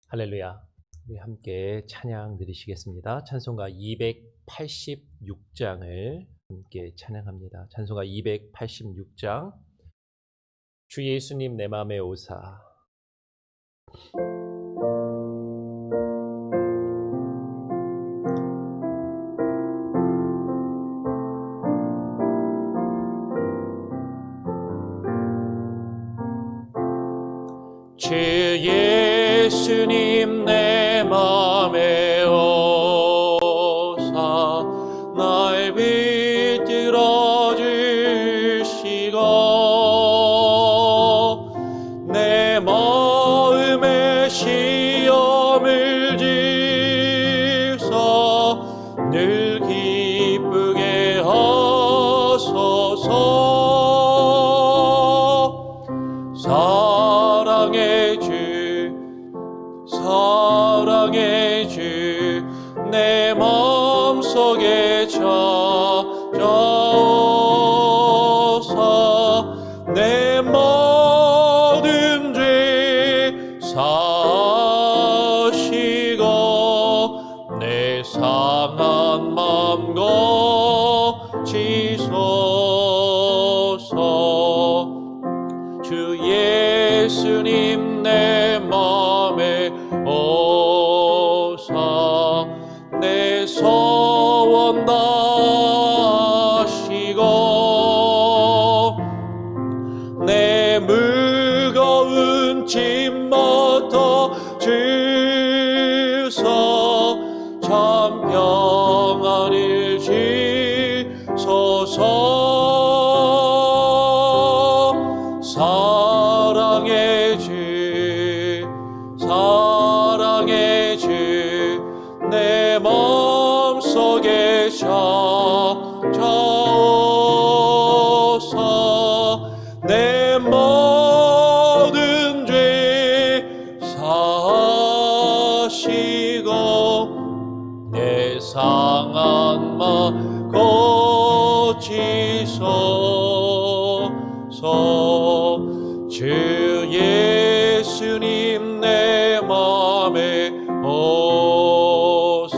할렐루야. 우리 함께 찬양 드리시겠습니다. 찬송가 286장을 함께 찬양합니다. 찬송가 286장. 주 예수님 내 맘에 오사. 주 예수님 내 맘에 오사 날 붙들어 주시고 내 마음에 시험을 주사 늘 기쁘게 하소서. 사랑의 주 내 마음속에 찾아오사 내 모든 죄 사시고 내 상한 맘 고치소서. 주 예수님 내 맘에 오사 내 소원 다시고 내 무거운 짐부터 주사 참 평안을 주소서. 사랑의 주 내 마음속에 찾아오사 내 모든 죄 사시고 내 상한 맘 고치소서. 주 예수님 내 맘에 오사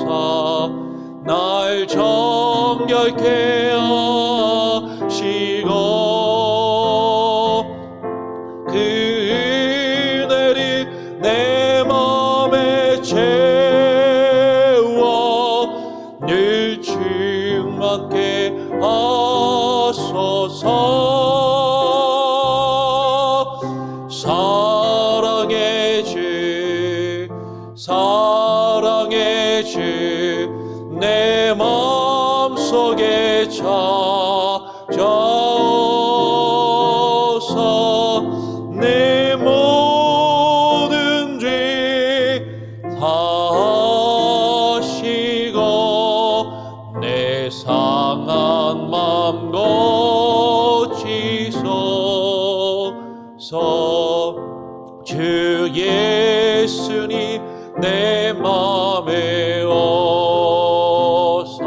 날 정결케 하시고 그 은혜를 내 맘에 채워 늘 충만케 하소서. 사랑의 주 내 마음속에 찾아오사 내 모든 죄 사시고 내 상한 맘 고치소서. 주 예수님 내 맘에 오사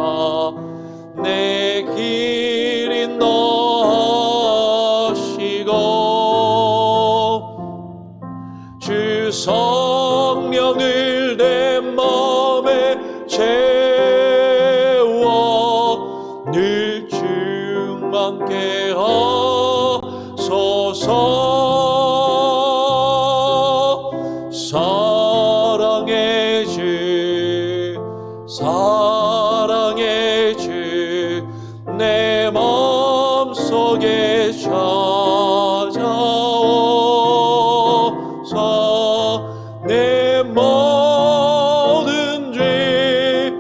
내 길 인도하시고 주 성령을 내 맘에 채워 늘 충만케 하소서. 사랑의 주 내 마음속에 찾아오사 내 모든 죄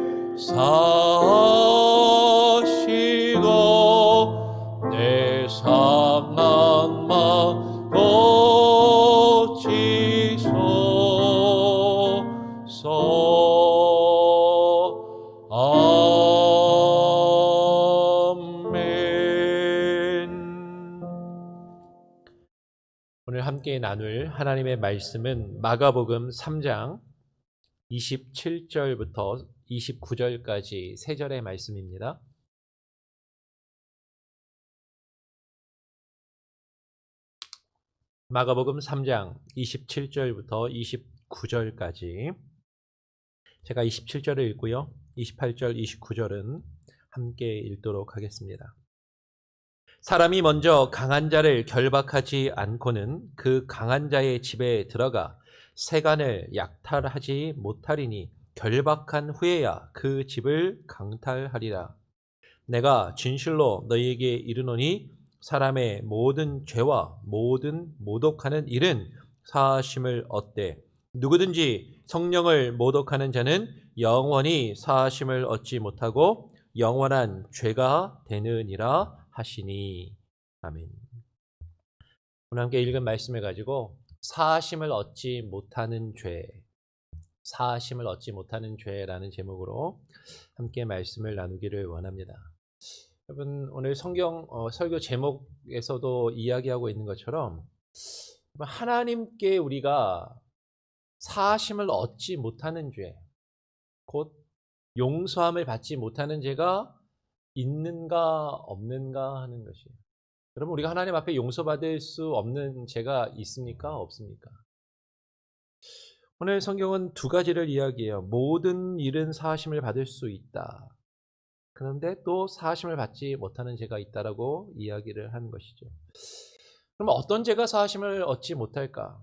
사시고 내 상한 맘 고치소서. 오늘 함께 나눌 하나님의 말씀은 마가복음 3장 27절부터 29절까지 세 절의 말씀입니다. 마가복음 3장 27절부터 29절까지 제가 27절을 읽고요. 28절, 29절은 함께 읽도록 하겠습니다. 사람이 먼저 강한 자를 결박하지 않고는 그 강한 자의 집에 들어가 세간을 약탈하지 못하리니 결박한 후에야 그 집을 강탈하리라. 내가 진실로 너희에게 이르노니 사람의 모든 죄와 모든 모독하는 일은 사하심을 얻되 누구든지 성령을 모독하는 자는 영원히 사하심을 얻지 못하고 영원한 죄가 되느니라 하시니. 아멘. 오늘 함께 읽은 말씀을 가지고 사하심을 얻지 못하는 죄, 사하심을 얻지 못하는 죄라는 제목으로 함께 말씀을 나누기를 원합니다. 여러분, 오늘 성경 설교 제목에서도 이야기하고 있는 것처럼 하나님께 우리가 사하심을 얻지 못하는 죄, 곧 용서함을 받지 못하는 죄가 있는가 없는가 하는 것이에요. 여러분, 우리가 하나님 앞에 용서받을 수 없는 죄가 있습니까? 없습니까? 오늘 성경은 두 가지를 이야기해요. 모든 일은 사하심을 받을 수 있다. 그런데 또 사하심을 받지 못하는 죄가 있다라고 이야기를 하는 것이죠. 그럼 어떤 죄가 사하심을 얻지 못할까?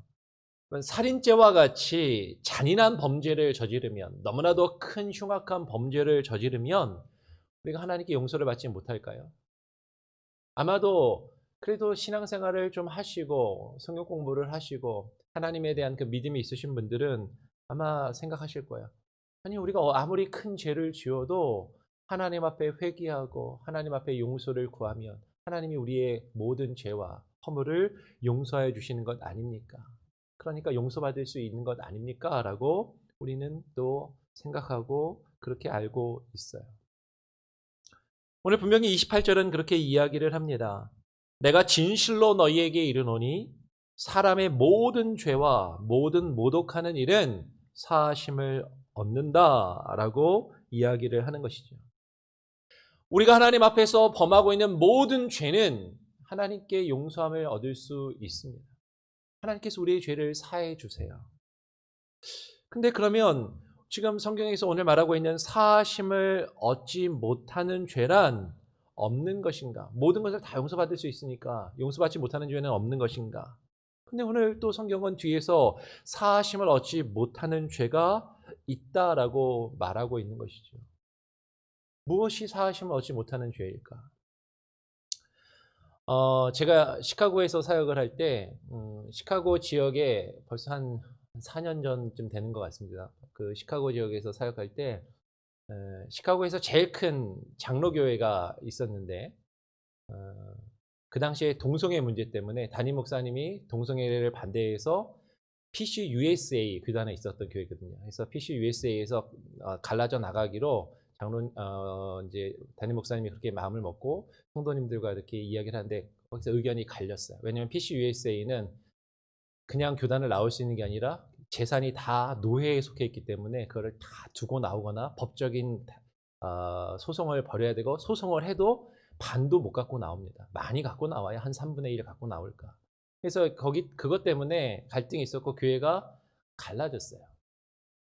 살인죄와 같이 잔인한 범죄를 저지르면, 너무나도 큰 흉악한 범죄를 저지르면 우리가 하나님께 용서를 받지 못할까요? 아마도 그래도 신앙생활을 좀 하시고 성경 공부를 하시고 하나님에 대한 그 믿음이 있으신 분들은 아마 생각하실 거예요. 아니, 우리가 아무리 큰 죄를 지어도 하나님 앞에 회개하고 하나님 앞에 용서를 구하면 하나님이 우리의 모든 죄와 허물을 용서해 주시는 것 아닙니까? 그러니까 용서받을 수 있는 것 아닙니까? 라고 우리는 또 생각하고 그렇게 알고 있어요. 오늘 분명히 28절은 그렇게 이야기를 합니다. 내가 진실로 너희에게 이르노니 사람의 모든 죄와 모든 모독하는 일은 사하심을 얻는다라고 이야기를 하는 것이죠. 우리가 하나님 앞에서 범하고 있는 모든 죄는 하나님께 용서함을 얻을 수 있습니다. 하나님께서 우리의 죄를 사해 주세요. 근데 그러면 지금 성경에서 오늘 말하고 있는 사하심을 얻지 못하는 죄란 없는 것인가? 모든 것을 다 용서받을 수 있으니까 용서받지 못하는 죄는 없는 것인가? 근데 오늘 또 성경은 뒤에서 사하심을 얻지 못하는 죄가 있다라고 말하고 있는 것이죠. 무엇이 사하심을 얻지 못하는 죄일까? 제가 시카고에서 사역을 할 때 시카고 지역에 벌써 한 4년 전쯤 되는 것 같습니다. 그 시카고 지역에서 사역할 때 시카고에서 제일 큰 장로교회가 있었는데 그 당시에 동성애 문제 때문에 담임 목사님이 동성애를 반대해서 PC USA 교단에 있었던 교회거든요. 그래서 PC USA에서 갈라져 나가기로 이제 담임 목사님이 그렇게 마음을 먹고 성도님들과 이렇게 이야기를 하는데 거기서 의견이 갈렸어요. 왜냐하면 PC USA는 그냥 교단을 나올 수 있는 게 아니라 재산이 다 노회에 속해 있기 때문에 그거를 다 두고 나오거나 법적인 소송을 벌여야 되고 소송을 해도 반도 못 갖고 나옵니다. 많이 갖고 나와야 한 3분의 1 갖고 나올까. 그래서 그것 때문에 갈등이 있었고 교회가 갈라졌어요.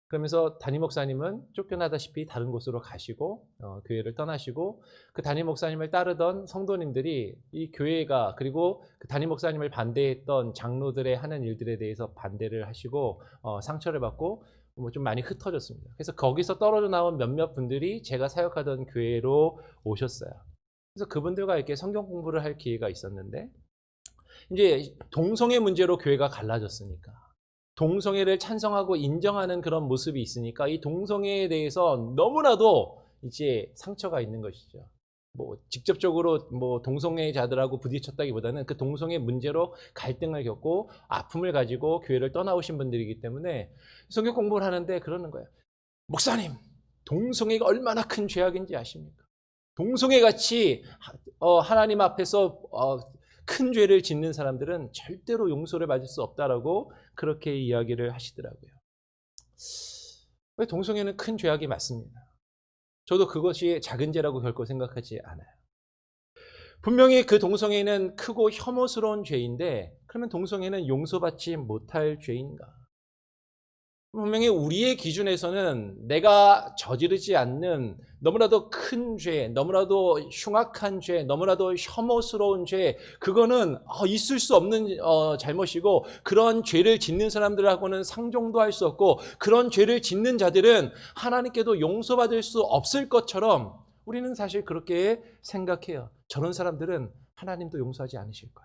그러면서 담임 목사님은 쫓겨나다시피 다른 곳으로 가시고 교회를 떠나시고 그 담임 목사님을 따르던 성도님들이 이 교회가 그리고 그 담임 목사님을 반대했던 장로들의 하는 일들에 대해서 반대를 하시고 상처를 받고 좀 많이 흩어졌습니다. 그래서 거기서 떨어져 나온 몇몇 분들이 제가 사역하던 교회로 오셨어요. 그래서 그분들과 이렇게 성경 공부를 할 기회가 있었는데 이제 동성애 문제로 교회가 갈라졌으니까 동성애를 찬성하고 인정하는 그런 모습이 있으니까 이 동성애에 대해서 너무나도 이제 상처가 있는 것이죠. 뭐 직접적으로 뭐 동성애자들하고 부딪혔다기보다는 그 동성애 문제로 갈등을 겪고 아픔을 가지고 교회를 떠나오신 분들이기 때문에 성경 공부를 하는데 그러는 거예요. 목사님, 동성애가 얼마나 큰 죄악인지 아십니까? 동성애같이 하나님 앞에서 큰 죄를 짓는 사람들은 절대로 용서를 받을 수 없다라고 그렇게 이야기를 하시더라고요. 동성애는 큰 죄악이 맞습니다. 저도 그것이 작은 죄라고 결코 생각하지 않아요. 분명히 그 동성애는 크고 혐오스러운 죄인데 그러면 동성애는 용서받지 못할 죄인가? 분명히 우리의 기준에서는 내가 저지르지 않는 너무나도 큰 죄, 너무나도 흉악한 죄, 너무나도 혐오스러운 죄, 그거는 있을 수 없는 잘못이고, 그런 죄를 짓는 사람들하고는 상종도 할 수 없고, 그런 죄를 짓는 자들은 하나님께도 용서받을 수 없을 것처럼 우리는 사실 그렇게 생각해요. 저런 사람들은 하나님도 용서하지 않으실 거예요.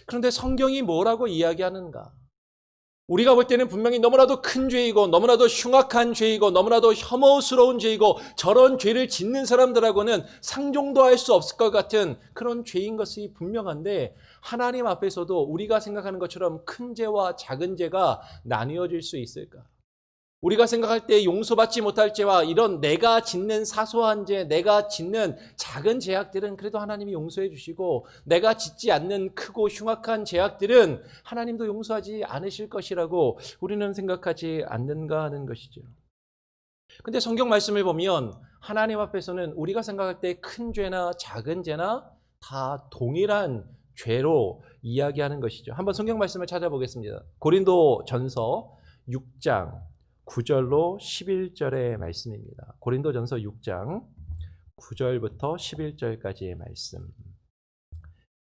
그런데 성경이 뭐라고 이야기하는가? 우리가 볼 때는 분명히 너무나도 큰 죄이고 너무나도 흉악한 죄이고 너무나도 혐오스러운 죄이고 저런 죄를 짓는 사람들하고는 상종도 할 수 없을 것 같은 그런 죄인 것이 분명한데, 하나님 앞에서도 우리가 생각하는 것처럼 큰 죄와 작은 죄가 나뉘어질 수 있을까? 우리가 생각할 때 용서받지 못할 죄와 이런 내가 짓는 사소한 죄, 내가 짓는 작은 죄악들은 그래도 하나님이 용서해 주시고, 내가 짓지 않는 크고 흉악한 죄악들은 하나님도 용서하지 않으실 것이라고 우리는 생각하지 않는가 하는 것이죠. 근데 성경 말씀을 보면 하나님 앞에서는 우리가 생각할 때 큰 죄나 작은 죄나 다 동일한 죄로 이야기하는 것이죠. 한번 성경 말씀을 찾아보겠습니다. 고린도 전서 6장 9절로 11절의 말씀입니다. 고린도전서 6장 9절부터 11절까지의 말씀.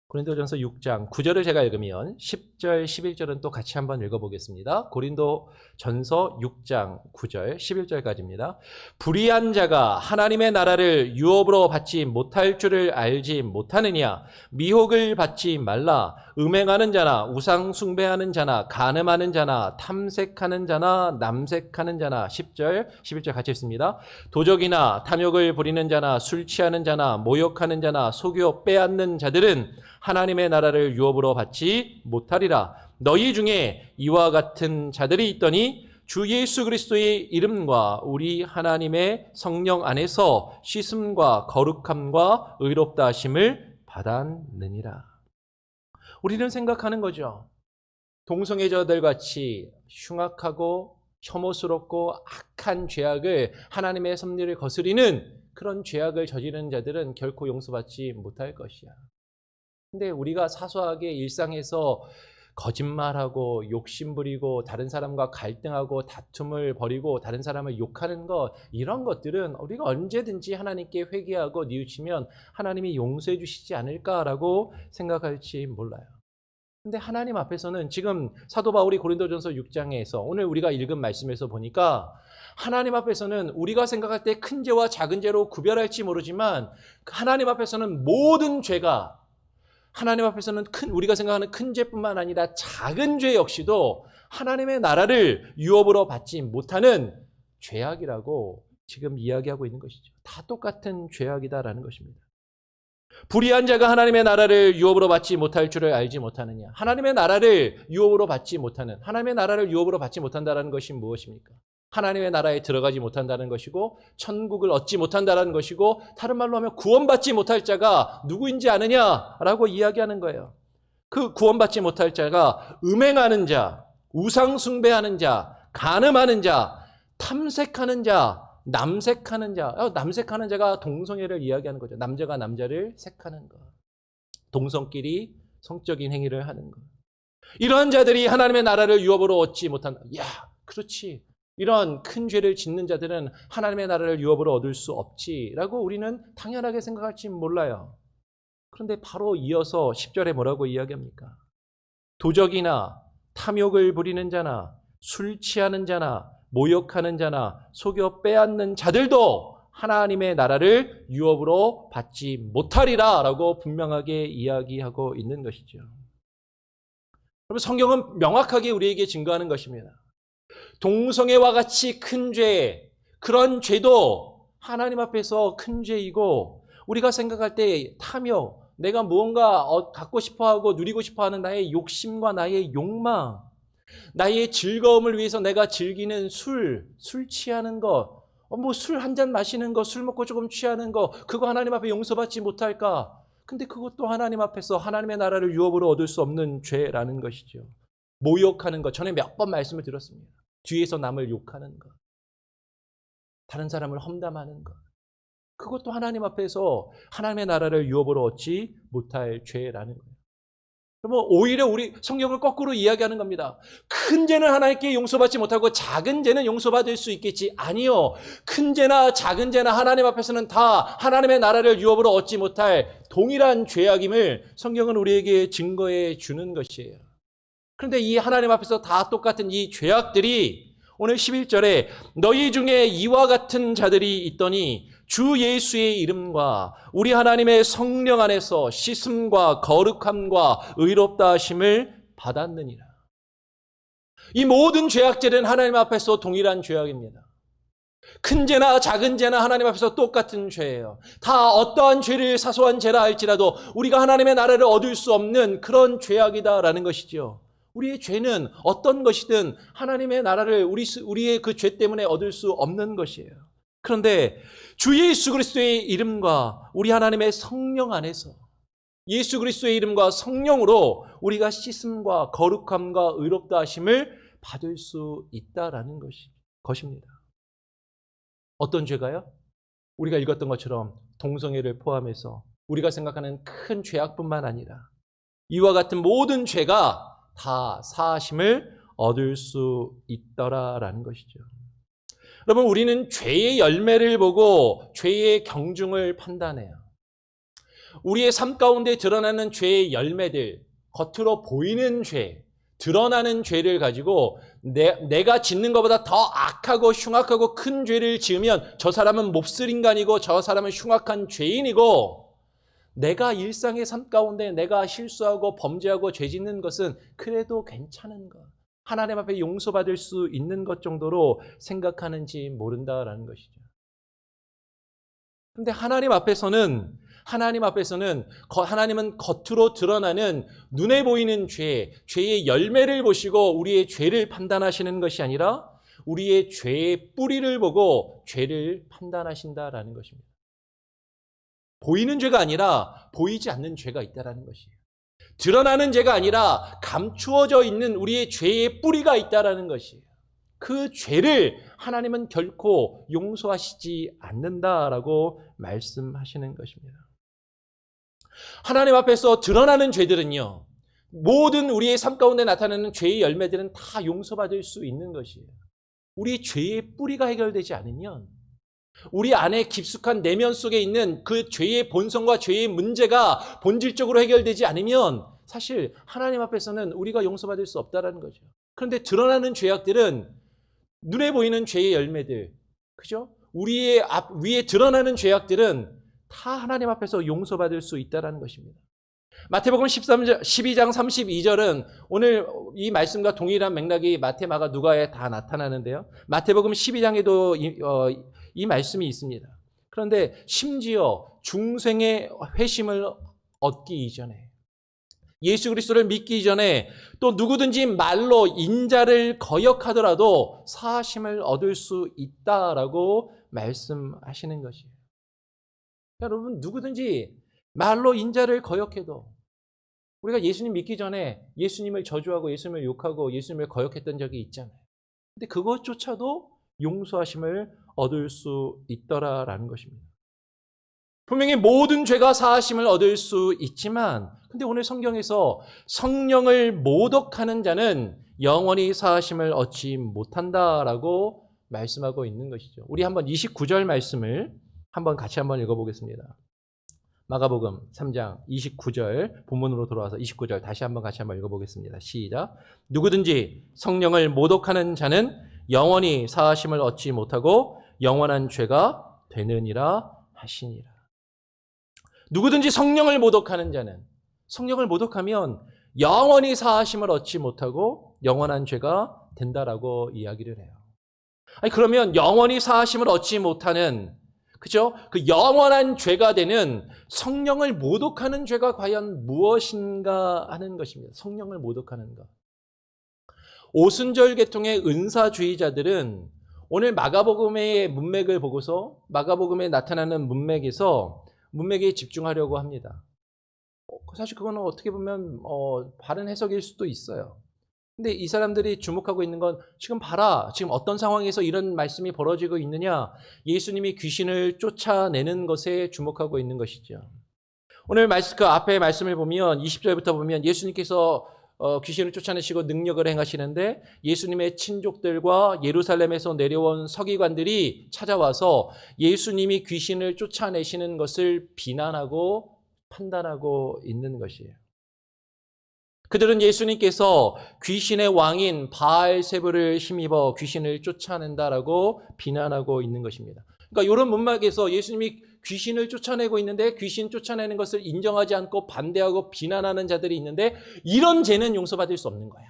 고린도전서 6장 9절을 제가 읽으면 10절, 11절은 또 같이 한번 읽어보겠습니다. 고린도전서 6장 9절, 11절까지입니다. 불의한 자가 하나님의 나라를 유업으로 받지 못할 줄을 알지 못하느냐? 미혹을 받지 말라. 음행하는 자나 우상 숭배하는 자나 간음하는 자나 탐색하는 자나 남색하는 자나 10절, 11절 같이 읽습니다. 도적이나 탐욕을 부리는 자나 술 취하는 자나 모욕하는 자나 속여 빼앗는 자들은 하나님의 나라를 유업으로 받지 못하리라. 너희 중에 이와 같은 자들이 있더니 주 예수 그리스도의 이름과 우리 하나님의 성령 안에서 씻음과 거룩함과 의롭다 하심을 받았느니라. 우리는 생각하는 거죠. 동성애자들 같이 흉악하고 혐오스럽고 악한 죄악을, 하나님의 섭리를 거스리는 그런 죄악을 저지르는 자들은 결코 용서받지 못할 것이야. 근데 우리가 사소하게 일상에서 거짓말하고 욕심부리고 다른 사람과 갈등하고 다툼을 벌이고 다른 사람을 욕하는 것, 이런 것들은 우리가 언제든지 하나님께 회개하고 뉘우치면 하나님이 용서해 주시지 않을까라고 생각할지 몰라요. 근데 하나님 앞에서는 지금 사도 바울이 고린도전서 6장에서 오늘 우리가 읽은 말씀에서 보니까 하나님 앞에서는 우리가 생각할 때 큰 죄와 작은 죄로 구별할지 모르지만 하나님 앞에서는 모든 죄가, 하나님 앞에서는 우리가 생각하는 큰 죄뿐만 아니라 작은 죄 역시도 하나님의 나라를 유업으로 받지 못하는 죄악이라고 지금 이야기하고 있는 것이죠. 다 똑같은 죄악이다라는 것입니다. 불의한 자가 하나님의 나라를 유업으로 받지 못할 줄을 알지 못하느냐? 하나님의 나라를 유업으로 받지 못하는, 하나님의 나라를 유업으로 받지 못한다는 것이 무엇입니까? 하나님의 나라에 들어가지 못한다는 것이고 천국을 얻지 못한다는 것이고, 다른 말로 하면 구원받지 못할 자가 누구인지 아느냐라고 이야기하는 거예요. 그 구원받지 못할 자가 음행하는 자, 우상 숭배하는 자, 간음하는 자, 탐색하는 자, 남색하는 자. 남색하는 자가 동성애를 이야기하는 거죠. 남자가 남자를 색하는 것, 동성끼리 성적인 행위를 하는 것. 이러한 자들이 하나님의 나라를 유업으로 얻지 못한다. 야, 그렇지. 이런 큰 죄를 짓는 자들은 하나님의 나라를 유업으로 얻을 수 없지라고 우리는 당연하게 생각할지 몰라요. 그런데 바로 이어서 10절에 뭐라고 이야기합니까? 도적이나 탐욕을 부리는 자나 술 취하는 자나 모욕하는 자나 속여 빼앗는 자들도 하나님의 나라를 유업으로 받지 못하리라 라고 분명하게 이야기하고 있는 것이죠. 여러분, 성경은 명확하게 우리에게 증거하는 것입니다. 동성애와 같이 큰 죄, 그런 죄도 하나님 앞에서 큰 죄이고, 우리가 생각할 때 탐욕, 내가 무언가 갖고 싶어하고 누리고 싶어하는 나의 욕심과 나의 욕망, 나의 즐거움을 위해서 내가 즐기는 술 취하는 것, 술 한 잔 마시는 거, 술 먹고 조금 취하는 거, 그거 하나님 앞에 용서받지 못할까? 근데 그것도 하나님 앞에서 하나님의 나라를 유업으로 얻을 수 없는 죄라는 것이죠. 모욕하는 것, 전에 몇 번 말씀을 드렸습니다. 뒤에서 남을 욕하는 것, 다른 사람을 험담하는 것, 그것도 하나님 앞에서 하나님의 나라를 유업으로 얻지 못할 죄라는 거예요. 그러면 오히려 우리 성경을 거꾸로 이야기하는 겁니다. 큰 죄는 하나님께 용서받지 못하고 작은 죄는 용서받을 수 있겠지. 아니요. 큰 죄나 작은 죄나 하나님 앞에서는 다 하나님의 나라를 유업으로 얻지 못할 동일한 죄악임을 성경은 우리에게 증거해 주는 것이에요. 그런데 이 하나님 앞에서 다 똑같은 이 죄악들이 오늘 11절에 너희 중에 이와 같은 자들이 있더니 주 예수의 이름과 우리 하나님의 성령 안에서 씻음과 거룩함과 의롭다 하심을 받았느니라. 이 모든 죄악들은 하나님 앞에서 동일한 죄악입니다. 큰 죄나 작은 죄나 하나님 앞에서 똑같은 죄예요. 다 어떠한 죄를 사소한 죄라 할지라도 우리가 하나님의 나라를 얻을 수 없는 그런 죄악이다라는 것이죠. 우리의 죄는 어떤 것이든 하나님의 나라를 우리의 그 죄 때문에 얻을 수 없는 것이에요. 그런데 주 예수 그리스도의 이름과 우리 하나님의 성령 안에서 예수 그리스도의 이름과 성령으로 우리가 씻음과 거룩함과 의롭다 하심을 받을 수 있다라는 것입니다. 어떤 죄가요? 우리가 읽었던 것처럼 동성애를 포함해서 우리가 생각하는 큰 죄악뿐만 아니라 이와 같은 모든 죄가 다 사하심을 얻을 수 있더라라는 것이죠. 여러분, 우리는 죄의 열매를 보고 죄의 경중을 판단해요. 우리의 삶 가운데 드러나는 죄의 열매들, 겉으로 보이는 죄, 드러나는 죄를 가지고 내가 짓는 것보다 더 악하고 흉악하고 큰 죄를 지으면 저 사람은 몹쓸 인간이고 저 사람은 흉악한 죄인이고, 내가 일상의 삶 가운데 내가 실수하고 범죄하고 죄 짓는 것은 그래도 괜찮은 것, 하나님 앞에 용서받을 수 있는 것 정도로 생각하는지 모른다라는 것이죠. 그런데 하나님 앞에서는 하나님은 겉으로 드러나는 눈에 보이는 죄의 열매를 보시고 우리의 죄를 판단하시는 것이 아니라 우리의 죄의 뿌리를 보고 죄를 판단하신다라는 것입니다. 보이는 죄가 아니라 보이지 않는 죄가 있다라는 것이에요. 드러나는 죄가 아니라 감추어져 있는 우리의 죄의 뿌리가 있다라는 것이에요. 그 죄를 하나님은 결코 용서하시지 않는다라고 말씀하시는 것입니다. 하나님 앞에서 드러나는 죄들은요, 모든 우리의 삶 가운데 나타나는 죄의 열매들은 다 용서받을 수 있는 것이에요. 우리 죄의 뿌리가 해결되지 않으면, 우리 안에 깊숙한 내면 속에 있는 그 죄의 본성과 죄의 문제가 본질적으로 해결되지 않으면 사실 하나님 앞에서는 우리가 용서받을 수 없다는 거죠. 그런데 드러나는 죄악들은 눈에 보이는 죄의 열매들, 그죠? 우리의 위에 드러나는 죄악들은 다 하나님 앞에서 용서받을 수 있다는 것입니다. 마태복음 12장 32절은 오늘 이 말씀과 동일한 맥락이 마태, 마가, 누가에 다 나타나는데요. 마태복음 12장에도 이 말씀이 있습니다. 그런데 심지어 중생의 회심을 얻기 이전에, 예수 그리스도를 믿기 이전에 또 누구든지 말로 인자를 거역하더라도 사하심을 얻을 수 있다라고 말씀하시는 것이에요. 여러분, 누구든지 말로 인자를 거역해도, 우리가 예수님 믿기 전에 예수님을 저주하고 예수님을 욕하고 예수님을 거역했던 적이 있잖아요. 근데 그것조차도 용서하심을 얻을 수 있더라라는 것입니다. 분명히 모든 죄가 사하심을 얻을 수 있지만, 근데 오늘 성경에서 성령을 모독하는 자는 영원히 사하심을 얻지 못한다라고 말씀하고 있는 것이죠. 우리 한번 29절 말씀을 같이 한번 읽어보겠습니다. 마가복음 3장 29절, 본문으로 돌아와서 29절 다시 한번 같이 한번 읽어보겠습니다. 시작. 누구든지 성령을 모독하는 자는 영원히 사하심을 얻지 못하고 영원한 죄가 되느니라 하시니라. 누구든지 성령을 모독하는 자는, 성령을 모독하면 영원히 사하심을 얻지 못하고 영원한 죄가 된다라고 이야기를 해요. 아니, 그러면 영원히 사하심을 얻지 못하는, 그죠? 그 영원한 죄가 되는 성령을 모독하는 죄가 과연 무엇인가 하는 것입니다. 성령을 모독하는 것. 오순절 계통의 은사주의자들은 오늘 마가복음의 문맥을 보고서 마가복음에 나타나는 문맥에 집중하려고 합니다. 사실 그거는 어떻게 보면 바른 해석일 수도 있어요. 근데 이 사람들이 주목하고 있는 건, 지금 봐라, 지금 어떤 상황에서 이런 말씀이 벌어지고 있느냐, 예수님이 귀신을 쫓아내는 것에 주목하고 있는 것이죠. 오늘 그 앞에 말씀을 보면 20절부터 보면 예수님께서 귀신을 쫓아내시고 능력을 행하시는데 예수님의 친족들과 예루살렘에서 내려온 서기관들이 찾아와서 예수님이 귀신을 쫓아내시는 것을 비난하고 판단하고 있는 것이에요. 그들은 예수님께서 귀신의 왕인 바알세불을 힘입어 귀신을 쫓아낸다라고 비난하고 있는 것입니다. 그러니까 이런 문맥에서 예수님이 귀신을 쫓아내고 있는데 귀신 쫓아내는 것을 인정하지 않고 반대하고 비난하는 자들이 있는데 이런 죄는 용서받을 수 없는 거야.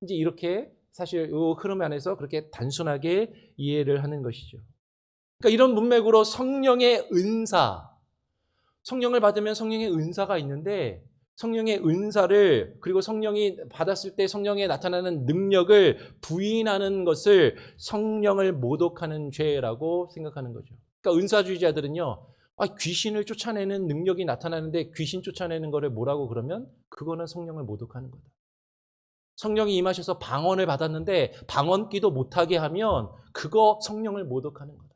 이제 이렇게 사실 이 흐름 안에서 그렇게 단순하게 이해를 하는 것이죠. 그러니까 이런 문맥으로 성령의 은사, 성령을 받으면 성령의 은사가 있는데 성령의 은사를 그리고 성령이 받았을 때 성령에 나타나는 능력을 부인하는 것을 성령을 모독하는 죄라고 생각하는 거죠. 그러니까 은사주의자들은요, 귀신을 쫓아내는 능력이 나타나는데 귀신 쫓아내는 거를 뭐라고 그러면 그거는 성령을 모독하는 거다. 성령이 임하셔서 방언을 받았는데 방언기도 못하게 하면 그거 성령을 모독하는 거다.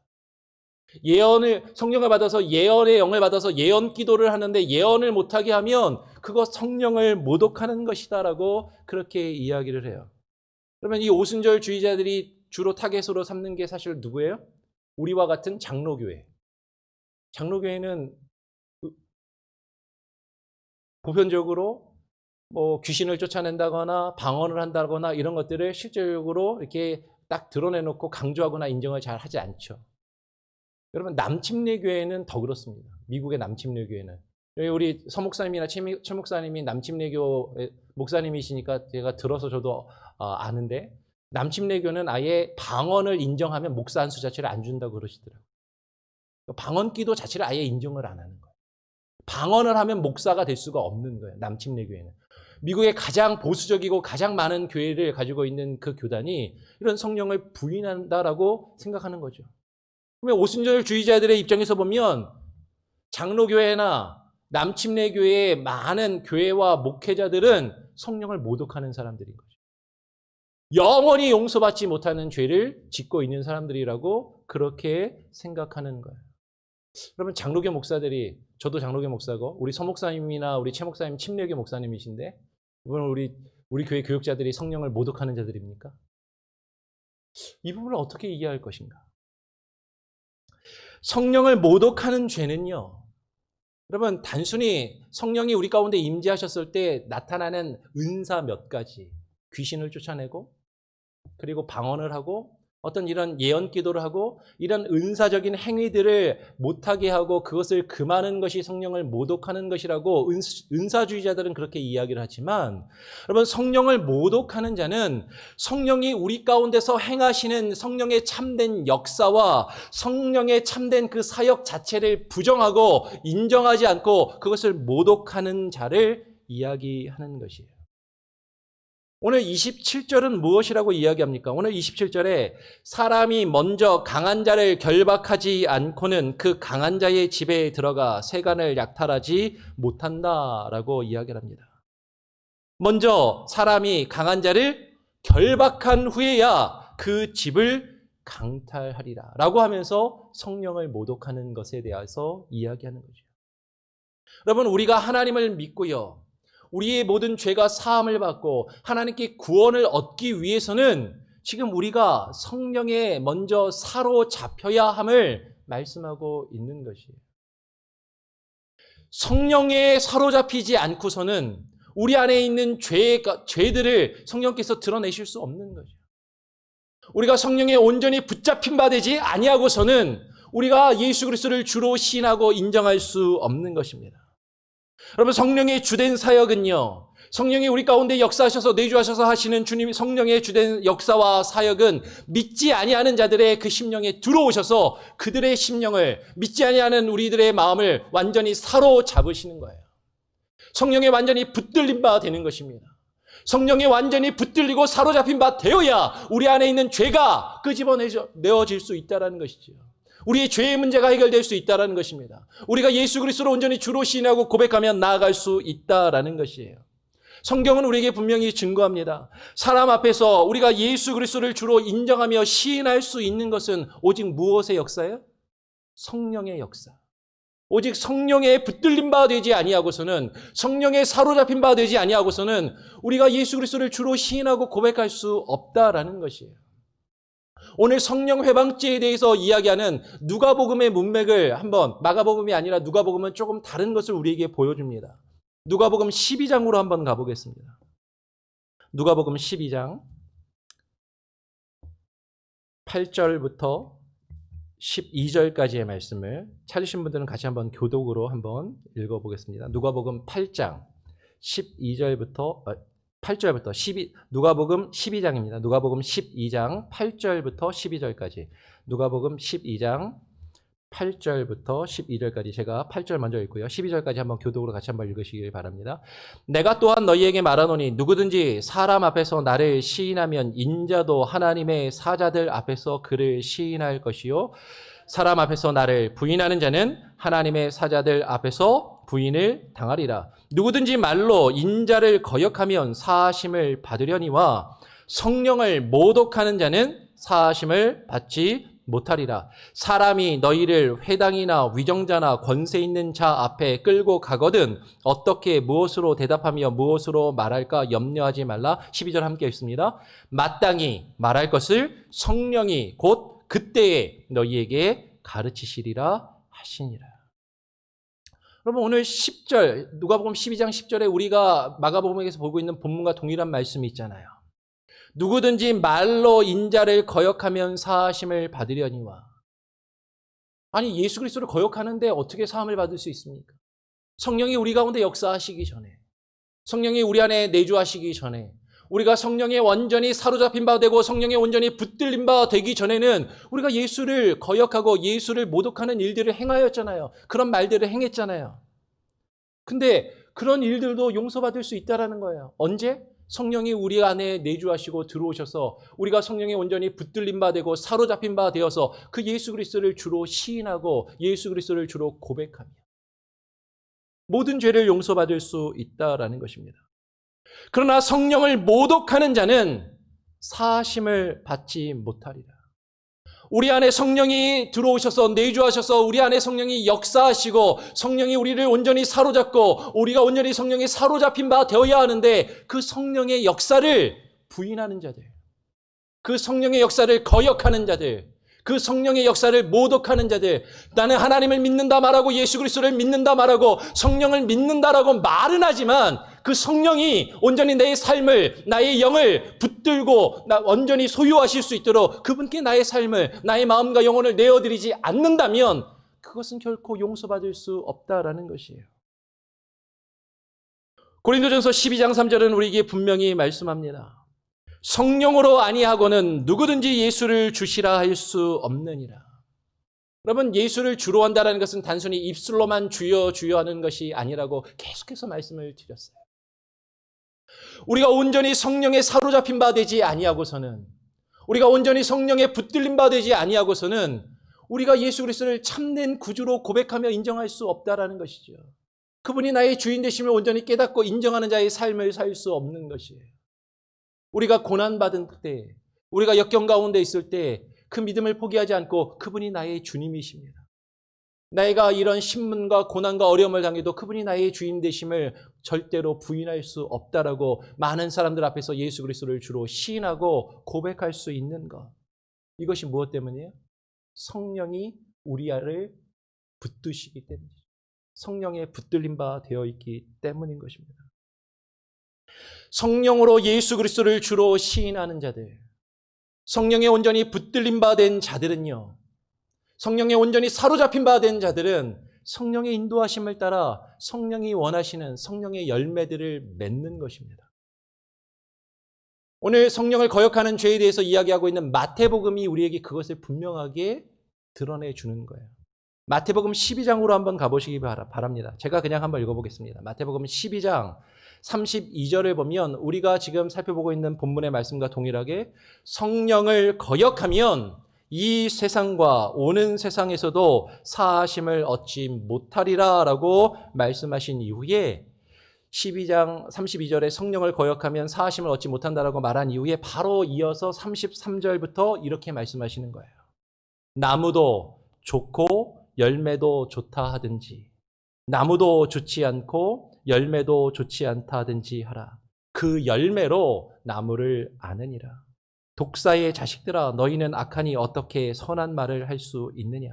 성령을 받아서 예언의 영을 받아서 예언 기도를 하는데 예언을 못하게 하면 그거 성령을 모독하는 것이다라고 그렇게 이야기를 해요. 그러면 이 오순절주의자들이 주로 타겟으로 삼는 게 사실 누구예요? 우리와 같은 장로교회. 장로교회는 보편적으로 뭐 귀신을 쫓아낸다거나 방언을 한다거나 이런 것들을 실질적으로 이렇게 딱 드러내놓고 강조하거나 인정을 잘 하지 않죠. 여러분 남침례 교회는 더 그렇습니다. 미국의 남침례 교회는 우리 서목사님이나 최 목사님이 남침례교 목사님이시니까 제가 들어서 저도 아는데 남침례 교는 아예 방언을 인정하면 목사 한 수 자체를 안 준다고 그러시더라고요. 방언 기도 자체를 아예 인정을 안 하는 거예요. 방언을 하면 목사가 될 수가 없는 거예요. 남침례 교회는. 미국의 가장 보수적이고 가장 많은 교회를 가지고 있는 그 교단이 이런 성령을 부인한다라고 생각하는 거죠. 그러면 오순절주의자들의 입장에서 보면 장로교회나 남침례교회의 많은 교회와 목회자들은 성령을 모독하는 사람들인 거죠. 영원히 용서받지 못하는 죄를 짓고 있는 사람들이라고 그렇게 생각하는 거예요. 그러면 장로교 목사들이, 저도 장로교 목사고 우리 서목사님이나 우리 최 목사님 침례교 목사님이신데 이번에 우리 교회 교육자들이 성령을 모독하는 자들입니까? 이 부분을 어떻게 이해할 것인가? 성령을 모독하는 죄는요, 여러분 단순히 성령이 우리 가운데 임재하셨을 때 나타나는 은사 몇 가지, 귀신을 쫓아내고 그리고 방언을 하고 어떤 이런 예언 기도를 하고 이런 은사적인 행위들을 못하게 하고 그것을 금하는 것이 성령을 모독하는 것이라고 은사주의자들은 그렇게 이야기를 하지만 여러분 성령을 모독하는 자는 성령이 우리 가운데서 행하시는 성령의 참된 역사와 성령의 참된 그 사역 자체를 부정하고 인정하지 않고 그것을 모독하는 자를 이야기하는 것이에요. 오늘 27절은 무엇이라고 이야기합니까? 오늘 27절에 사람이 먼저 강한 자를 결박하지 않고는 그 강한 자의 집에 들어가 세간을 약탈하지 못한다라고 이야기를 합니다. 먼저 사람이 강한 자를 결박한 후에야 그 집을 강탈하리라 라고 하면서 성령을 모독하는 것에 대해서 이야기하는 거죠. 여러분 우리가 하나님을 믿고요, 우리의 모든 죄가 사함을 받고 하나님께 구원을 얻기 위해서는 지금 우리가 성령에 먼저 사로잡혀야 함을 말씀하고 있는 것이에요. 성령에 사로잡히지 않고서는 우리 안에 있는 죄들을 성령께서 드러내실 수 없는 거죠. 우리가 성령에 온전히 붙잡힌 바 되지 아니하고서는 우리가 예수 그리스도를 주로 시인하고 인정할 수 없는 것입니다. 여러분 성령의 주된 사역은요, 성령이 우리 가운데 역사하셔서 내주하셔서 하시는 주님 성령의 주된 역사와 사역은 믿지 아니하는 자들의 그 심령에 들어오셔서 그들의 심령을, 믿지 아니하는 우리들의 마음을 완전히 사로잡으시는 거예요. 성령에 완전히 붙들린 바 되는 것입니다. 성령에 완전히 붙들리고 사로잡힌 바 되어야 우리 안에 있는 죄가 끄집어내어질 수 있다는 것이죠. 우리의 죄의 문제가 해결될 수 있다는 것입니다. 우리가 예수 그리스도를 온전히 주로 시인하고 고백하면 나아갈 수 있다는 것이에요. 성경은 우리에게 분명히 증거합니다. 사람 앞에서 우리가 예수 그리스도를 주로 인정하며 시인할 수 있는 것은 오직 무엇의 역사예요? 성령의 역사. 오직 성령에 붙들린 바 되지 아니하고서는, 성령에 사로잡힌 바 되지 아니하고서는 우리가 예수 그리스도를 주로 시인하고 고백할 수 없다라는 것이에요. 오늘 성령 회방죄에 대해서 이야기하는 누가복음의 문맥을 한번, 마가복음이 아니라 누가복음은 조금 다른 것을 우리에게 보여줍니다. 누가복음 12장으로 한번 가보겠습니다. 누가복음 12장 8절부터 12절까지의 말씀을 찾으신 분들은 같이 한번 교독으로 한번 읽어보겠습니다. 누가복음 8장 12절부터 8절부터 12, 누가복음 12장입니다. 누가복음 12장 8절부터 12절까지. 누가복음 12장 8절부터 12절까지. 제가 8절 먼저 읽고요. 12절까지 한번 교독으로 같이 한번 읽으시길 바랍니다. 내가 또한 너희에게 말하노니 누구든지 사람 앞에서 나를 시인하면 인자도 하나님의 사자들 앞에서 그를 시인할 것이요, 사람 앞에서 나를 부인하는 자는 하나님의 사자들 앞에서 부인을 당하리라. 누구든지 말로 인자를 거역하면 사하심을 받으려니와 성령을 모독하는 자는 사하심을 받지 못하리라. 사람이 너희를 회당이나 위정자나 권세 있는 자 앞에 끌고 가거든 어떻게 무엇으로 대답하며 무엇으로 말할까 염려하지 말라. 12절 함께 읽습니다. 마땅히 말할 것을 성령이 곧 그때에 너희에게 가르치시리라 하시니라. 여러분, 오늘 10절, 누가복음 12장 10절에 우리가 마가복음에서 보고 있는 본문과 동일한 말씀이 있잖아요. 누구든지 말로 인자를 거역하면 사하심을 받으려니와. 아니, 예수 그리스도를 거역하는데 어떻게 사함을 받을 수 있습니까? 성령이 우리 가운데 역사하시기 전에, 성령이 우리 안에 내주하시기 전에, 우리가 성령에 완전히 사로잡힌 바 되고 성령에 온전히 붙들린 바 되기 전에는 우리가 예수를 거역하고 예수를 모독하는 일들을 행하였잖아요. 그런 말들을 행했잖아요. 근데 그런 일들도 용서받을 수 있다는 거예요. 언제? 성령이 우리 안에 내주하시고 들어오셔서 우리가 성령에 온전히 붙들린 바 되고 사로잡힌 바 되어서 그 예수 그리스도를 주로 시인하고 예수 그리스도를 주로 고백하며 모든 죄를 용서받을 수 있다라는 것입니다. 그러나 성령을 모독하는 자는 사하심을 받지 못하리라. 우리 안에 성령이 들어오셔서 내주하셔서 우리 안에 성령이 역사하시고 성령이 우리를 온전히 사로잡고 우리가 온전히 성령에 사로잡힌 바 되어야 하는데 그 성령의 역사를 부인하는 자들, 그 성령의 역사를 거역하는 자들, 그 성령의 역사를 모독하는 자들, 나는 하나님을 믿는다 말하고 예수 그리스도를 믿는다 말하고 성령을 믿는다라고 말은 하지만 그 성령이 온전히 내 삶을, 나의 영을 붙들고 온전히 소유하실 수 있도록 그분께 나의 삶을, 나의 마음과 영혼을 내어드리지 않는다면 그것은 결코 용서받을 수 없다라는 것이에요. 고린도전서 12장 3절은 우리에게 분명히 말씀합니다. 성령으로 아니하고는 누구든지 예수를 주시라 할 수 없느니라. 여러분, 예수를 주로 한다는 것은 단순히 입술로만 주여 주여 하는 것이 아니라고 계속해서 말씀을 드렸어요. 우리가 온전히 성령에 사로잡힌 바 되지 아니하고서는, 우리가 온전히 성령에 붙들린 바 되지 아니하고서는 우리가 예수 그리스도를 참된 구주로 고백하며 인정할 수 없다라는 것이죠. 그분이 나의 주인 되심을 온전히 깨닫고 인정하는 자의 삶을 살 수 없는 것이에요. 우리가 고난받은 때, 우리가 역경 가운데 있을 때 그 믿음을 포기하지 않고 그분이 나의 주님이십니다. 내가 이런 신문과 고난과 어려움을 당해도 그분이 나의 주인 되심을 절대로 부인할 수 없다라고 많은 사람들 앞에서 예수 그리스도를 주로 시인하고 고백할 수 있는 것. 이것이 무엇 때문이에요? 성령이 우리를 붙드시기 때문이죠. 성령에 붙들린 바 되어 있기 때문인 것입니다. 성령으로 예수 그리스도를 주로 시인하는 자들, 성령에 온전히 붙들린 바 된 자들은요, 성령에 온전히 사로잡힌 바 된 자들은 성령의 인도하심을 따라 성령이 원하시는 성령의 열매들을 맺는 것입니다. 오늘 성령을 거역하는 죄에 대해서 이야기하고 있는 마태복음이 우리에게 그것을 분명하게 드러내주는 거예요. 마태복음 12장으로 한번 가보시기 바랍니다. 제가 그냥 한번 읽어보겠습니다. 마태복음 12장 32절을 보면 우리가 지금 살펴보고 있는 본문의 말씀과 동일하게 성령을 거역하면 이 세상과 오는 세상에서도 사하심을 얻지 못하리라 라고 말씀하신 이후에 12장 32절에 성령을 거역하면 사하심을 얻지 못한다라고 말한 이후에 바로 이어서 33절부터 이렇게 말씀하시는 거예요. 나무도 좋고 열매도 좋다 하든지 나무도 좋지 않고 열매도 좋지 않다 하든지 하라. 그 열매로 나무를 아느니라. 독사의 자식들아, 너희는 악하니 어떻게 선한 말을 할 수 있느냐.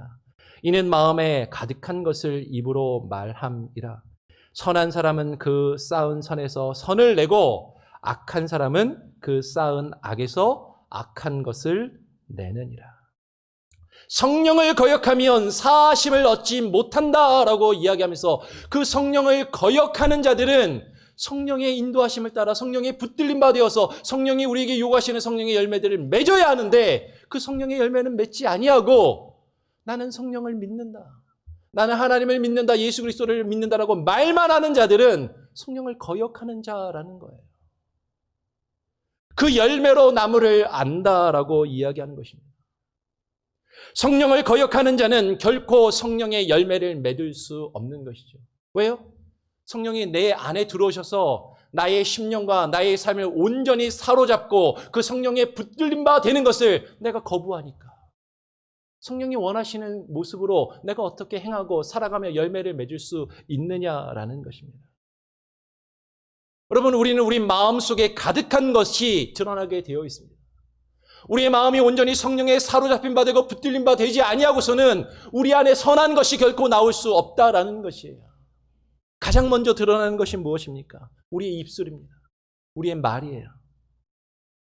이는 마음에 가득한 것을 입으로 말함이라. 선한 사람은 그 쌓은 선에서 선을 내고 악한 사람은 그 쌓은 악에서 악한 것을 내느니라. 성령을 거역하면 사심을 얻지 못한다라고 이야기하면서 그 성령을 거역하는 자들은 성령의 인도하심을 따라 성령의 붙들림 받아서 성령이 우리에게 요구하시는 성령의 열매들을 맺어야 하는데 그 성령의 열매는 맺지 아니하고 나는 성령을 믿는다, 나는 하나님을 믿는다, 예수 그리스도를 믿는다라고 말만 하는 자들은 성령을 거역하는 자라는 거예요. 그 열매로 나무를 안다라고 이야기하는 것입니다. 성령을 거역하는 자는 결코 성령의 열매를 맺을 수 없는 것이죠. 왜요? 성령이 내 안에 들어오셔서 나의 심령과 나의 삶을 온전히 사로잡고 그 성령의 붙들림 바 되는 것을 내가 거부하니까. 성령이 원하시는 모습으로 내가 어떻게 행하고 살아가며 열매를 맺을 수 있느냐라는 것입니다. 여러분, 우리는 우리 마음속에 가득한 것이 드러나게 되어 있습니다. 우리의 마음이 온전히 성령에 사로잡힌 바 되고 붙들린 바 되지 아니하고서는 우리 안에 선한 것이 결코 나올 수 없다라는 것이에요. 가장 먼저 드러나는 것이 무엇입니까? 우리의 입술입니다. 우리의 말이에요.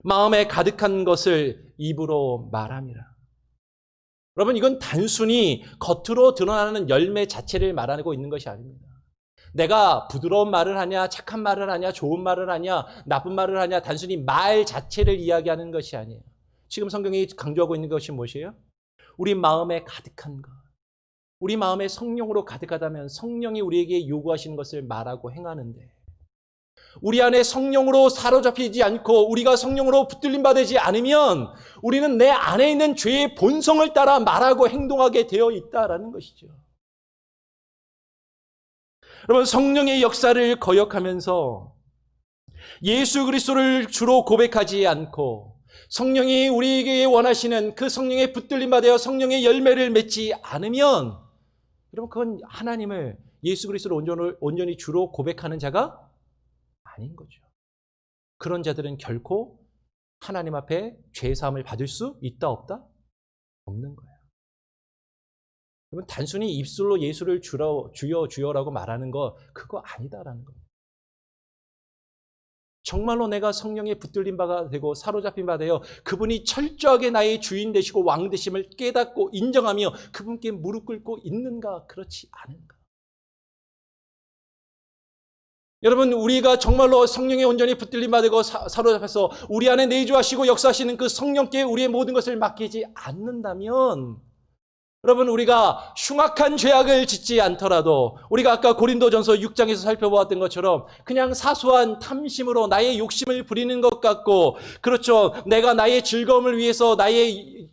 마음에 가득한 것을 입으로 말함이라. 여러분, 이건 단순히 겉으로 드러나는 열매 자체를 말하고 있는 것이 아닙니다. 내가 부드러운 말을 하냐, 착한 말을 하냐, 좋은 말을 하냐, 나쁜 말을 하냐, 단순히 말 자체를 이야기하는 것이 아니에요. 지금 성경이 강조하고 있는 것이 무엇이에요? 우리 마음에 가득한 것. 우리 마음에 성령으로 가득하다면 성령이 우리에게 요구하시는 것을 말하고 행하는데, 우리 안에 성령으로 사로잡히지 않고 우리가 성령으로 붙들림 받지 않으면 우리는 내 안에 있는 죄의 본성을 따라 말하고 행동하게 되어 있다라는 것이죠. 여러분, 성령의 역사를 거역하면서 예수 그리스도를 주로 고백하지 않고 성령이 우리에게 원하시는 그 성령의 붙들림 받아 성령의 열매를 맺지 않으면 여러분, 그건 하나님을, 예수 그리스도를 온전히 주로 고백하는 자가 아닌 거죠. 그런 자들은 결코 하나님 앞에 죄사함을 받을 수 있다 없다? 없는 거예요. 여러분, 단순히 입술로 예수를 주여 주여라고 말하는 거 그거 아니다라는 겁니다. 정말로 내가 성령에 붙들린 바가 되고 사로잡힌 바 되어 그분이 철저하게 나의 주인 되시고 왕 되심을 깨닫고 인정하며 그분께 무릎 꿇고 있는가, 그렇지 않은가. 여러분, 우리가 정말로 성령에 온전히 붙들림 바 되고 사로잡혀서 우리 안에 내주하시고 역사하시는 그 성령께 우리의 모든 것을 맡기지 않는다면, 여러분, 우리가 흉악한 죄악을 짓지 않더라도 우리가 아까 고린도전서 6장에서 살펴보았던 것처럼 그냥 사소한 탐심으로 나의 욕심을 부리는 것 같고, 그렇죠, 내가 나의 즐거움을 위해서 나의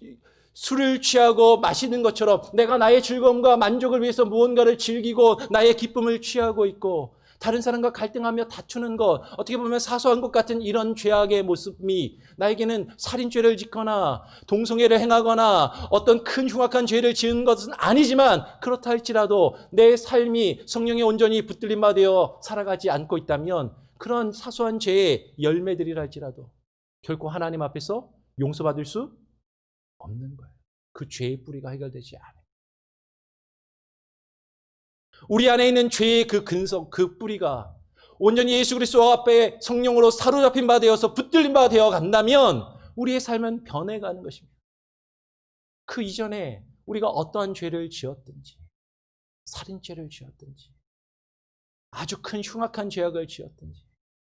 술을 취하고 마시는 것처럼 내가 나의 즐거움과 만족을 위해서 무언가를 즐기고 나의 기쁨을 취하고 있고, 다른 사람과 갈등하며 다투는 것, 어떻게 보면 사소한 것 같은 이런 죄악의 모습이 나에게는 살인죄를 짓거나 동성애를 행하거나 어떤 큰 흉악한 죄를 지은 것은 아니지만, 그렇다 할지라도 내 삶이 성령에 온전히 붙들림 받아 살아가지 않고 있다면 그런 사소한 죄의 열매들이라 할지라도 결코 하나님 앞에서 용서받을 수 없는 거예요. 그 죄의 뿌리가 해결되지 않아요. 우리 안에 있는 죄의 그 근성, 그 뿌리가 온전히 예수 그리스도 앞에 성령으로 사로잡힌 바 되어서 붙들린 바 되어 간다면 우리의 삶은 변해가는 것입니다. 그 이전에 우리가 어떠한 죄를 지었든지, 살인죄를 지었든지, 아주 큰 흉악한 죄악을 지었든지,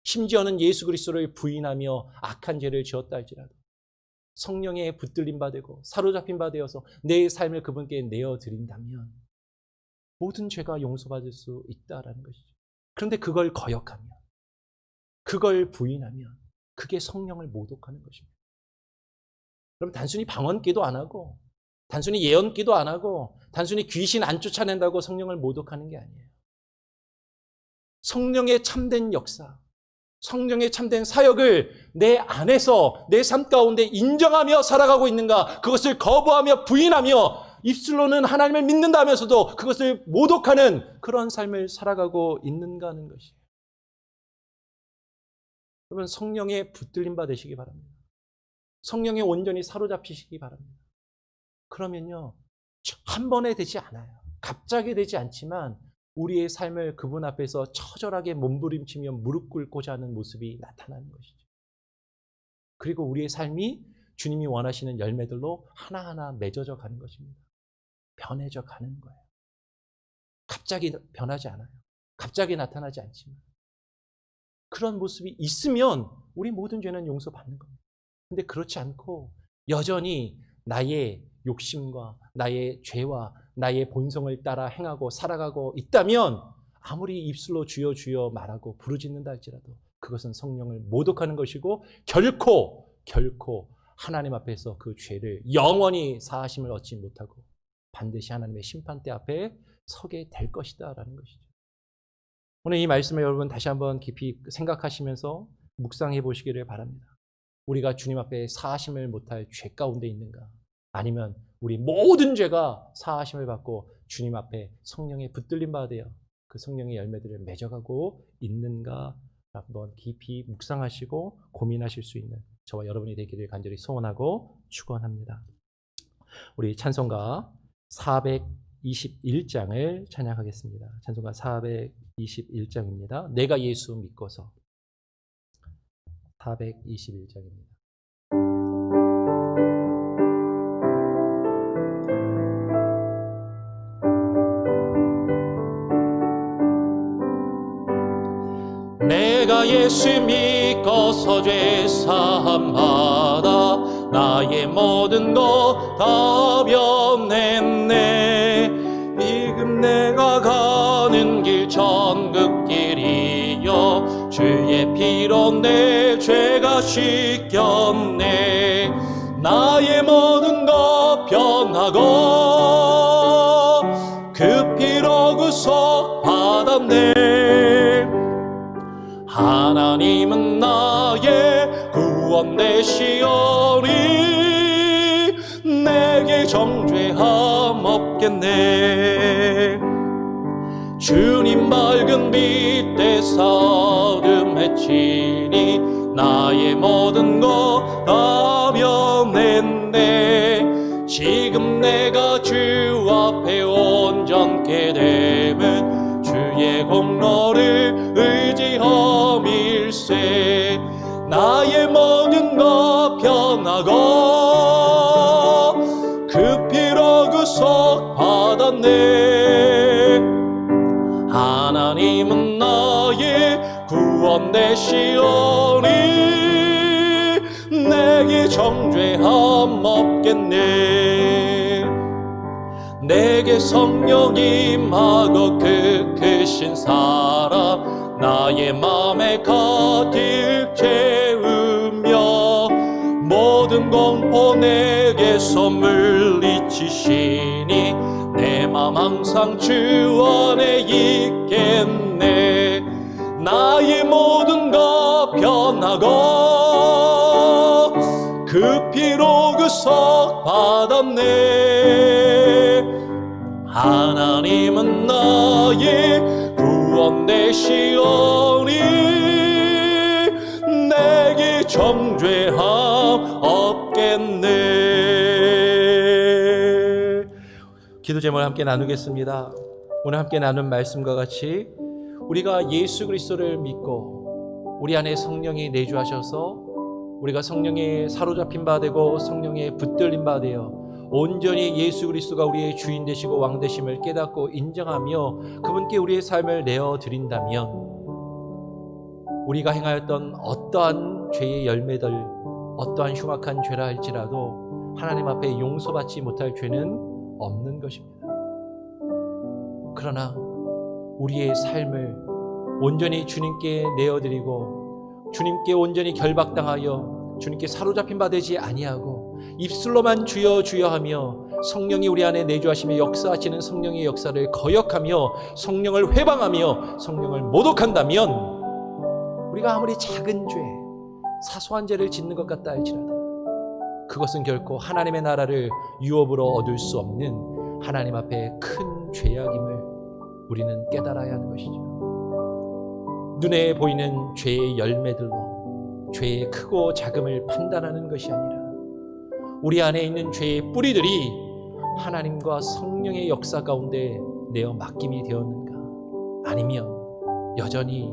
심지어는 예수 그리스도를 부인하며 악한 죄를 지었다 할지라도 성령에 붙들린 바 되고 사로잡힌 바 되어서 내 삶을 그분께 내어드린다면 모든 죄가 용서받을 수 있다라는 것이죠. 그런데 그걸 거역하면, 그걸 부인하면 그게 성령을 모독하는 것입니다. 그럼 단순히 방언기도 안 하고, 단순히 예언기도 안 하고, 단순히 귀신 안 쫓아낸다고 성령을 모독하는 게 아니에요. 성령의 참된 역사, 성령의 참된 사역을 내 안에서 내 삶 가운데 인정하며 살아가고 있는가, 그것을 거부하며 부인하며 입술로는 하나님을 믿는다면서도 그것을 모독하는 그런 삶을 살아가고 있는가 하는 것이에요. 여러분, 성령에 붙들림 받으시기 바랍니다. 성령에 온전히 사로잡히시기 바랍니다. 그러면요, 한 번에 되지 않아요. 갑자기 되지 않지만 우리의 삶을 그분 앞에서 처절하게 몸부림치며 무릎 꿇고자 하는 모습이 나타나는 것이죠. 그리고 우리의 삶이 주님이 원하시는 열매들로 하나하나 맺어져 가는 것입니다. 변해져 가는 거예요. 갑자기 변하지 않아요. 갑자기 나타나지 않지만 그런 모습이 있으면 우리 모든 죄는 용서받는 겁니다. 근데 그렇지 않고 여전히 나의 욕심과 나의 죄와 나의 본성을 따라 행하고 살아가고 있다면 아무리 입술로 주여 주여 말하고 부르짖는다 할지라도 그것은 성령을 모독하는 것이고 결코 하나님 앞에서 그 죄를 영원히 사하심을 얻지 못하고 반드시 하나님의 심판대 앞에 서게 될 것이다 라는 것이죠. 오늘 이 말씀을 여러분 다시 한번 깊이 생각하시면서 묵상해 보시기를 바랍니다. 우리가 주님 앞에 사하심을 못할 죄 가운데 있는가? 아니면 우리 모든 죄가 사하심을 받고 주님 앞에 성령의 붙들림 받으여 그 성령의 열매들을 맺어가고 있는가? 한번 깊이 묵상하시고 고민하실 수 있는 저와 여러분이 되기를 간절히 소원하고 축원합니다. 우리 찬송가 421장을 찬양하겠습니다. 찬송가 421장입니다. 내가 예수 믿고서. 421장입니다. 내가 예수 믿고서 죄사함 받아 나의 모든 것 다 변했네. 지금 내가 가는 길 천국길이여 주의 피로 내 죄가 씻겼네. 나의 모든 것 변하고 그 피로 구속 받았네. 하나님은 나의 구원 되시오니 내게 정죄함 없겠네. 주님 밝은 빛 대사 어둠 해치니 나의 모든 것 다 변했네. 지금 내가 주 앞에 온전케 됨은 주의 공로를 의지함일세. 나의 모든 것 변하고 그 피로 구속 받았네. 하나님은 나의 구원 되시오니 내게 정죄함 없겠네. 내게 성령 임하고 그 크신 사랑 나의 맘에 가득 채우며 모든 공포 내게서 물리치시니 내 맘 항상 주 안에 있겠네. 나의 모든 것 변하고 그 피로 구속 받았네. 하나님은 나의 구원 되시오니 내게 정죄함 없겠네. 기도 제목을 함께 나누겠습니다. 오늘 함께 나눈 말씀과 같이 우리가 예수 그리스도를 믿고 우리 안에 성령이 내주하셔서 우리가 성령에 사로잡힌 바 되고 성령에 붙들린 바 되어 온전히 예수 그리스도가 우리의 주인 되시고 왕 되심을 깨닫고 인정하며 그분께 우리의 삶을 내어드린다면 우리가 행하였던 어떠한 죄의 열매들, 어떠한 흉악한 죄라 할지라도 하나님 앞에 용서받지 못할 죄는 없는 것입니다. 그러나 우리의 삶을 온전히 주님께 내어드리고 주님께 온전히 결박당하여 주님께 사로잡힌 바 되지 아니하고 입술로만 주여 주여 하며 성령이 우리 안에 내주하시며 역사하시는 성령의 역사를 거역하며 성령을 회방하며 성령을 모독한다면 우리가 아무리 작은 죄, 사소한 죄를 짓는 것 같다 할지라도 그것은 결코 하나님의 나라를 유업으로 얻을 수 없는 하나님 앞에 큰 죄악임을 우리는 깨달아야 하는 것이죠. 눈에 보이는 죄의 열매들로 죄의 크고 작음을 판단하는 것이 아니라 우리 안에 있는 죄의 뿌리들이 하나님과 성령의 역사 가운데 내어 맡김이 되었는가, 아니면 여전히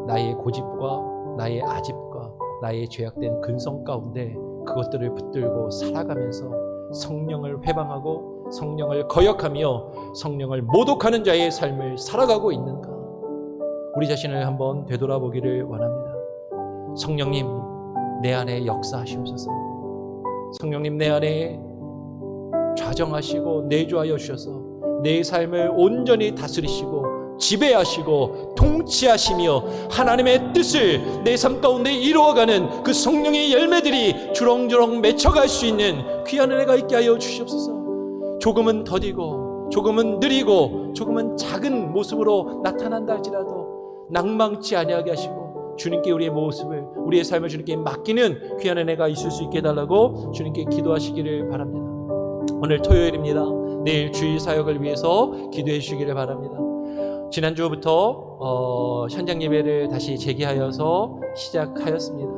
나의 고집과 나의 아집과 나의 죄악된 근성 가운데 그것들을 붙들고 살아가면서 성령을 회방하고 성령을 거역하며 성령을 모독하는 자의 삶을 살아가고 있는가, 우리 자신을 한번 되돌아보기를 원합니다. 성령님, 내 안에 역사하시옵소서. 성령님, 내 안에 좌정하시고 내주하여 주셔서 내 삶을 온전히 다스리시고 지배하시고 통치하시며 하나님의 뜻을 내 삶 가운데 이루어가는 그 성령의 열매들이 주렁주렁 맺혀갈 수 있는 귀한 은혜가 있게 하여 주시옵소서. 조금은 더디고 조금은 느리고 조금은 작은 모습으로 나타난다 할지라도 낭망치 아니하게 하시고 주님께 우리의 모습을, 우리의 삶을 주님께 맡기는 귀한 은혜가 있을 수 있게 해달라고 주님께 기도하시기를 바랍니다. 오늘 토요일입니다. 내일 주일 사역을 위해서 기도해 주시기를 바랍니다. 지난주부터 현장 예배를 다시 재개하여서 시작하였습니다.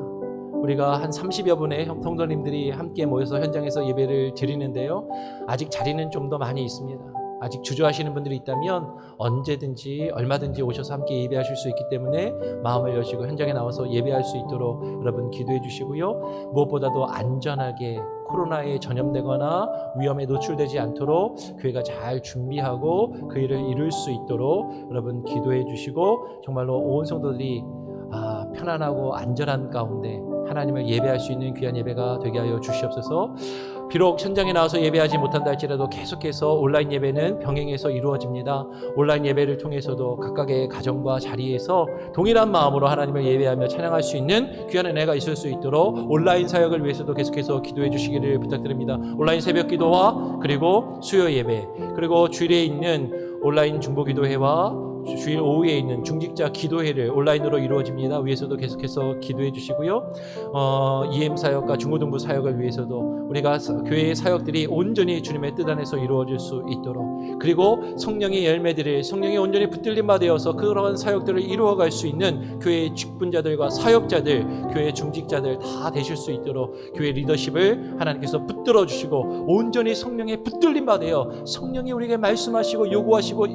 우리가 한 30여 분의 성도님들이 함께 모여서 현장에서 예배를 드리는데요, 아직 자리는 좀 더 많이 있습니다. 아직 주저하시는 분들이 있다면 언제든지 얼마든지 오셔서 함께 예배하실 수 있기 때문에 마음을 여시고 현장에 나와서 예배할 수 있도록 여러분 기도해 주시고요, 무엇보다도 안전하게 코로나에 전염되거나 위험에 노출되지 않도록 교회가 잘 준비하고 그 일을 이룰 수 있도록 여러분 기도해 주시고, 정말로 온 성도들이 편안하고 안전한 가운데 하나님을 예배할 수 있는 귀한 예배가 되게 하여 주시옵소서. 비록 현장에 나와서 예배하지 못한다 할지라도 계속해서 온라인 예배는 병행해서 이루어집니다. 온라인 예배를 통해서도 각각의 가정과 자리에서 동일한 마음으로 하나님을 예배하며 찬양할 수 있는 귀한 은혜가 있을 수 있도록 온라인 사역을 위해서도 계속해서 기도해 주시기를 부탁드립니다. 온라인 새벽 기도와 그리고 수요 예배, 그리고 주일에 있는 온라인 중보기도회와 주일 오후에 있는 중직자 기도회를 온라인으로 이루어집니다. 위에서도 계속해서 기도해 주시고요, EM 사역과 중고등부 사역을 위해서도 우리가 교회의 사역들이 온전히 주님의 뜻 안에서 이루어질 수 있도록, 그리고 성령의 열매들을 성령이 온전히 붙들림 받아서 그러한 사역들을 이루어갈 수 있는 교회의 직분자들과 사역자들, 교회의 중직자들 다 되실 수 있도록 교회 리더십을 하나님께서 붙들어 주시고 온전히 성령의 붙들림 받아요 성령이 우리에게 말씀하시고 요구하시고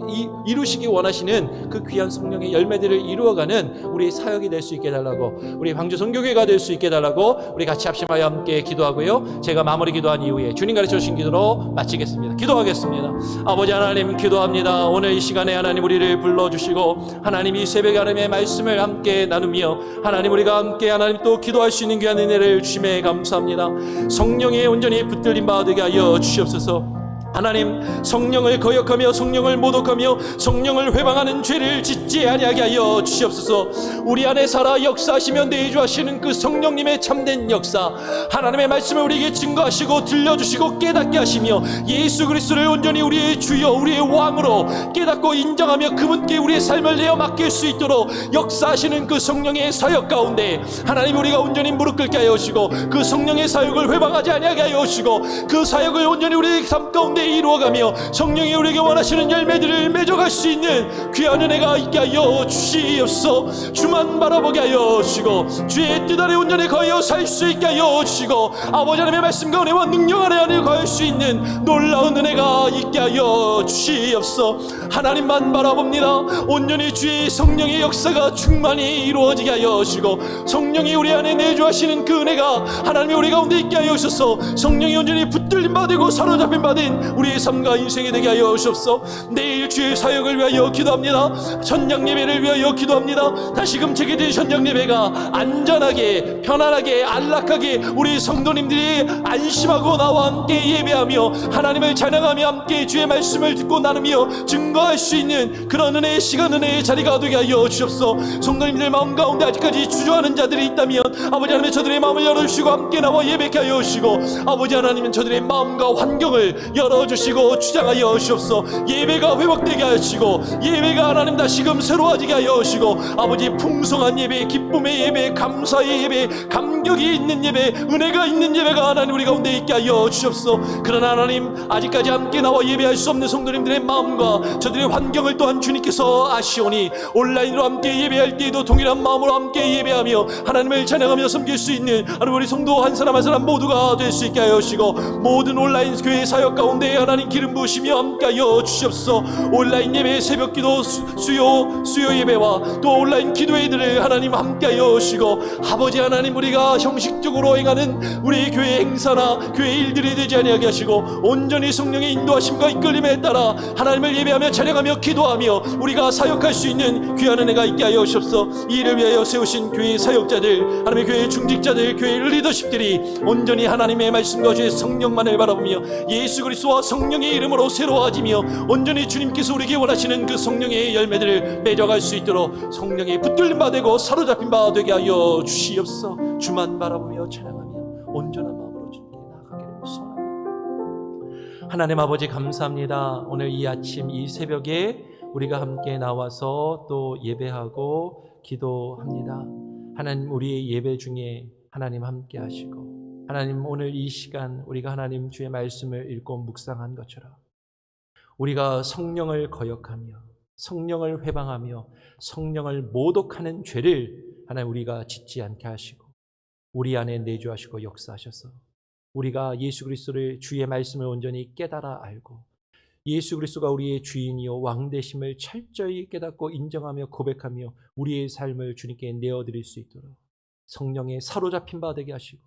이루시기 원하시는 그 귀한 성령의 열매들을 이루어가는 우리 사역이 될 수 있게 해달라고, 우리 광주 선교교회가 될 수 있게 해달라고 우리 같이 합심하여 함께 기도하고요, 제가 마무리 기도한 이후에 주님 가르쳐 주신 기도로 마치겠습니다. 기도하겠습니다. 아버지 하나님, 기도합니다. 오늘 이 시간에 하나님 우리를 불러주시고 하나님 이 새벽에 하나님의 말씀을 함께 나누며 하나님 우리가 함께 하나님 또 기도할 수 있는 귀한 은혜를 주심에 감사합니다. 성령의 온전히 붙들림 받게 하여 주시옵소서. 하나님, 성령을 거역하며 성령을 모독하며 성령을 회방하는 죄를 짓지 아니하게 하여 주시옵소서. 우리 안에 살아 역사하시며 내주하시는 그 성령님의 참된 역사, 하나님의 말씀을 우리에게 증거하시고 들려주시고 깨닫게 하시며 예수 그리스도를 온전히 우리의 주여 우리의 왕으로 깨닫고 인정하며 그분께 우리의 삶을 내어 맡길 수 있도록 역사하시는 그 성령의 사역 가운데 하나님 우리가 온전히 무릎 꿇게 하여 주시고 그 성령의 사역을 회방하지 아니하게 하여 주시고 그 사역을 온전히 우리의 삶 가운데 이루어가며 성령이 우리에게 원하시는 열매들을 맺어갈 수 있는 귀한 은혜가 있게 하여 주시옵소서. 주만 바라보게 하여 주시고 주의 뜻 아래 온전히 거하여 살 수 있게 하여 주시고 아버지 하나님의 말씀과 은혜와 능력 안에 거할 수 있는 놀라운 은혜가 있게 하여 주시옵소서. 하나님만 바라봅니다. 온전히 주의 성령의 역사가 충만히 이루어지게 하여 주시고 성령이 우리 안에 내주하시는 그 은혜가 하나님이 우리 가운데 있게 하여 주셔서 성령이 온전히 붙들림 받고 사로잡힘 받은 우리의 삶과 인생이 되게 하여 주옵소서. 내일 주의 사역을 위하여 기도합니다. 현장 예배를 위하여 기도합니다. 다시금 재개된 현장 예배가 안전하게 편안하게 안락하게 우리 성도님들이 안심하고 나와 함께 예배하며 하나님을 찬양하며 함께 주의 말씀을 듣고 나누며 증거할 수 있는 그런 은혜의 시간 은혜의 자리가 되게 하여 주옵소서. 성도님들 마음 가운데 아직까지 주저하는 자들이 있다면 아버지 하나님 저들의 마음을 열어주시고 함께 나와 예배케 하여 주시고 아버지 하나님은 저들의 마음과 환경을 열어주시고 주장하여 주옵소서. 예배가 회복되게 하시고 예배가 하나님 다시금 새로워지게 하여 주시고 아버지 풍성한 예배 기쁨 기쁨의 예배, 감사의 예배, 감격이 있는 예배, 은혜가 있는 예배가 하나님 우리 가운데 있게 하여 주옵소서. 그러나 하나님, 아직까지 함께 나와 예배할 수 없는 성도님들의 마음과 저들의 환경을 또한 주님께서 아시오니 온라인으로 함께 예배할 때에도 동일한 마음으로 함께 예배하며 하나님을 찬양하며 섬길 수 있는 하나님 우리 성도 한 사람 한 사람 모두가 될 수 있게 하여 주시고, 모든 온라인 교회 사역 가운데 하나님 기름 부으시며 함께 하여 주시옵소서. 온라인 예배, 새벽 기도, 수요 예배와 또 온라인 기도회들을 하나님 함께 하여 주시고, 아버지 하나님, 우리가 형식적으로 행하는 우리 교회 행사나 교회 일들이 되지 아니하게 하시고 온전히 성령의 인도하심과 이끌림에 따라 하나님을 예배하며 찬양하며 기도하며 우리가 사역할 수 있는 귀한 은혜가 있게 하여 주옵소서. 이 일을 위하여 세우신 교회 사역자들, 하나님의 교회 중직자들, 교회 리더십들이 온전히 하나님의 말씀과 주의 성령만을 바라보며 예수 그리스도와 성령의 이름으로 새로워지며 온전히 주님께서 우리에게 원하시는 그 성령의 열매들을 맺어갈 수 있도록 성령의 붙들림 바 되고 사로잡힌 바 되게 하여 주시옵소서. 주만 바라보며 찬양하며 온전한 마음으로 주님께 나아가기를 소원합니다. 하나님 아버지, 감사합니다. 오늘 이 아침 이 새벽에 우리가 함께 나와서 또 예배하고 기도합니다. 하나님, 우리의 예배 중에 하나님 함께 하시고, 하나님 오늘 이 시간 우리가 하나님 주의 말씀을 읽고 묵상한 것처럼 우리가 성령을 거역하며 성령을 회방하며 성령을 모독하는 죄를 하나님 우리가 짓지 않게 하시고 우리 안에 내주하시고 역사하셔서 우리가 예수 그리스도를 주의 말씀을 온전히 깨달아 알고 예수 그리스도가 우리의 주인이요 왕 되심을 철저히 깨닫고 인정하며 고백하며 우리의 삶을 주님께 내어드릴 수 있도록 성령에 사로잡힌 바 되게 하시고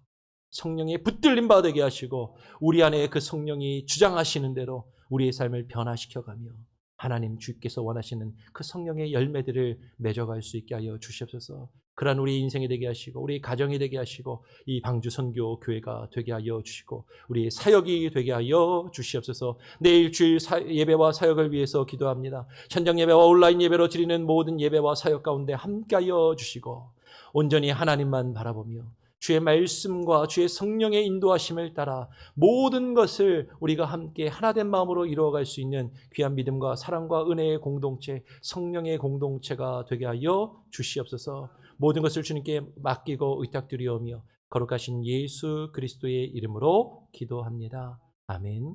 성령에 붙들린 바 되게 하시고 우리 안에 그 성령이 주장하시는 대로 우리의 삶을 변화시켜가며 하나님 주께서 원하시는 그 성령의 열매들을 맺어갈 수 있게 하여 주시옵소서. 그러한 우리 인생이 되게 하시고 우리 가정이 되게 하시고 이 방주 선교 교회가 되게 하여 주시고 우리의 사역이 되게 하여 주시옵소서. 내일 주일 예배와 사역을 위해서 기도합니다. 현장 예배와 온라인 예배로 드리는 모든 예배와 사역 가운데 함께 하여 주시고 온전히 하나님만 바라보며 주의 말씀과 주의 성령의 인도하심을 따라 모든 것을 우리가 함께 하나된 마음으로 이루어갈 수 있는 귀한 믿음과 사랑과 은혜의 공동체, 성령의 공동체가 되게 하여 주시옵소서. 모든 것을 주님께 맡기고 의탁드리오며 거룩하신 예수 그리스도의 이름으로 기도합니다. 아멘.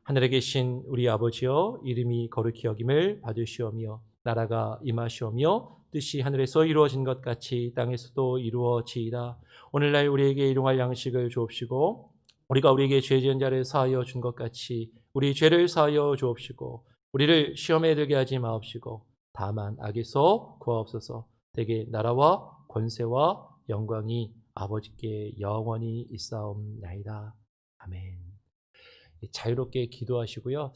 하늘에 계신 우리 아버지여, 이름이 거룩히 여김을 받으시오며 나라가 임하시오며 뜻이 하늘에서 이루어진 것 같이 땅에서도 이루어지이다. 오늘날 우리에게 일용할 양식을 주옵시고 우리가 우리에게 죄 지은 자를 사하여 준 것 같이 우리 죄를 사하여 주옵시고 우리를 시험에 들게 하지 마옵시고 다만 악에서 구하옵소서. 대개 나라와 권세와 영광이 아버지께 영원히 있사옵나이다. 아멘. 자유롭게 기도하시고요.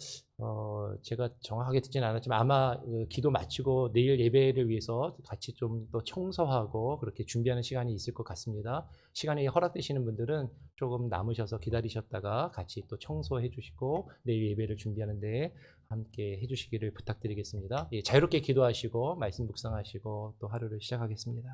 제가 정확하게 듣지는 않았지만 아마 기도 마치고 내일 예배를 위해서 같이 좀 더 청소하고 그렇게 준비하는 시간이 있을 것 같습니다. 시간이 허락되시는 분들은 조금 남으셔서 기다리셨다가 같이 또 청소해 주시고 내일 예배를 준비하는데 함께 해주시기를 부탁드리겠습니다. 자유롭게 기도하시고 말씀 묵상하시고 또 하루를 시작하겠습니다.